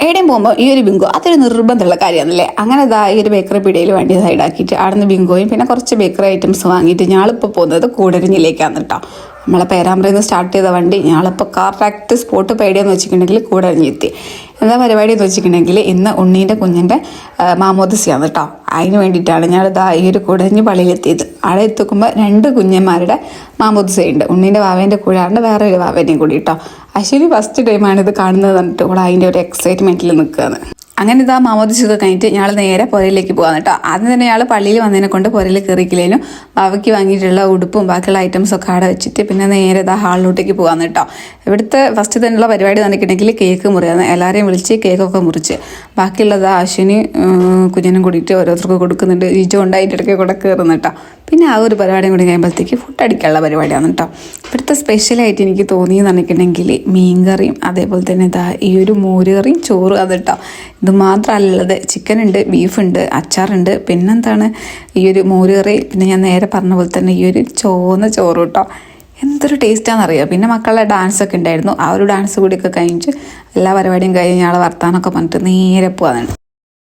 എവിടെയും പോകുമ്പോൾ ഈ ഒരു ബിങ്കോ അതൊരു നിർബന്ധമുള്ള കാര്യമാണല്ലേ. അങ്ങനെ ഇതാ ഈ ഒരു ബേക്കറി പീടികയിൽ വേണ്ടി സൈഡാക്കിയിട്ട് അവിടെ നിന്ന് ബിങ്കോയും പിന്നെ കുറച്ച് ബേക്കറി ഐറ്റംസ് വാങ്ങിയിട്ട് ഞാളിപ്പോൾ പോകുന്നത് കൂടരഞ്ഞിലേക്കാണ് കേട്ടോ. നമ്മളെ പേരാമ്പ്രയിൽ നിന്ന് സ്റ്റാർട്ട് ചെയ്ത വണ്ടി ഞാളിപ്പോൾ കറക്റ്റ് സ്പോട്ട് പേടിയെന്ന് വെച്ചിട്ടുണ്ടെങ്കിൽ കൂടരഞ്ഞി എത്തി. എന്താ പരിപാടി എന്ന് വെച്ചിട്ടുണ്ടെങ്കിൽ ഇന്ന് ഉണ്ണീൻ്റെ കുഞ്ഞിൻ്റെ മാമോദിസയാണ് കേട്ടോ. അതിന് വേണ്ടിയിട്ടാണ് ഞാനിതാ ഈ ഒരു കൂടരഞ്ഞി പള്ളിയിലെത്തിയത്. അവിടെ എത്തിക്കുമ്പോൾ 2 കുഞ്ഞന്മാരുടെ മാമോദിസയുണ്ട്. ഉണ്ണീൻ്റെ വാവേൻ്റെ കൂടാണ്ട് വേറെ ഒരു വാവേൻ്റെയും കൂടി കേട്ടോ. അശ്വിനി ഫസ്റ്റ് ടൈമാണ് ഇത് കാണുന്നത് പറഞ്ഞിട്ട് ഇവിടെ അതിൻ്റെ ഒരു എക്സൈറ്റ്മെൻറ്റിൽ നിൽക്കുകയാണ്. അങ്ങനെ ഇതാ മാമോദിസൊക്കെ കഴിഞ്ഞിട്ട് ഞങ്ങൾ നേരെ പുരയിലേക്ക് പോകാൻ കേട്ടോ. ആദ്യം തന്നെ ഞങ്ങൾ പള്ളിയിൽ വന്നതിനെ കൊണ്ട് പുരയിൽ കയറിക്കില്ലേനും ബാവയ്ക്ക് വാങ്ങിയിട്ടുള്ള ഉടുപ്പും ബാക്കിയുള്ള ഐറ്റംസൊക്കെ അവിടെ വെച്ചിട്ട് പിന്നെ നേരെ ഇതാ ഹാളിലോട്ടേക്ക് പോകാൻ കേട്ടോ. ഇവിടുത്തെ ഫസ്റ്റ് തന്നെയുള്ള പരിപാടി തന്നിട്ടുണ്ടെങ്കിൽ കേക്ക് മുറിയാണ്. എല്ലാവരെയും വിളിച്ച് കേക്കൊക്കെ മുറിച്ച് ബാക്കിയുള്ളത് അശ്വിനി കുഞ്ഞിനും കൂടിയിട്ട് ഓരോരുത്തർക്ക് കൊടുക്കുന്നുണ്ട്. ഈച്ച കൊണ്ട് അതിൻ്റെ ഇടയ്ക്ക് കൂടെ കയറുന്നു കേട്ടോ. പിന്നെ ആ ഒരു പരിപാടിയും കൂടി കഴിയുമ്പോഴത്തേക്ക് ഫുഡ് അടിക്കാനുള്ള പരിപാടിയാണ് കേട്ടോ. ഇവിടുത്തെ സ്പെഷ്യലായിട്ട് എനിക്ക് തോന്നിയെന്ന് പറഞ്ഞിട്ടുണ്ടെങ്കിൽ മീൻകറിയും അതേപോലെ തന്നെ ഇതാ ഈ ഒരു മോരുകറിയും ചോറും അത് കേട്ടോ. ഇത് മാത്രമല്ലത് ചിക്കൻ ഉണ്ട്, ബീഫുണ്ട്, അച്ചാറുണ്ട്, പിന്നെന്താണ് ഈ ഒരു മോരുകറി, പിന്നെ ഞാൻ നേരെ പറഞ്ഞ പോലെ തന്നെ ഈ ഒരു ചോന്ന ചോറ് കേട്ടോ. എന്തൊരു ടേസ്റ്റാണെന്നറിയാം. പിന്നെ മക്കളുടെ ഡാൻസൊക്കെ ഉണ്ടായിരുന്നു. ആ ഒരു ഡാൻസ് കൂടിയൊക്കെ കഴിഞ്ഞിട്ട് എല്ലാ പരിപാടിയും കഴിഞ്ഞ് ഞങ്ങൾ വർത്താനമൊക്കെ പറഞ്ഞിട്ട് നേരെ പോകാനുണ്ട്.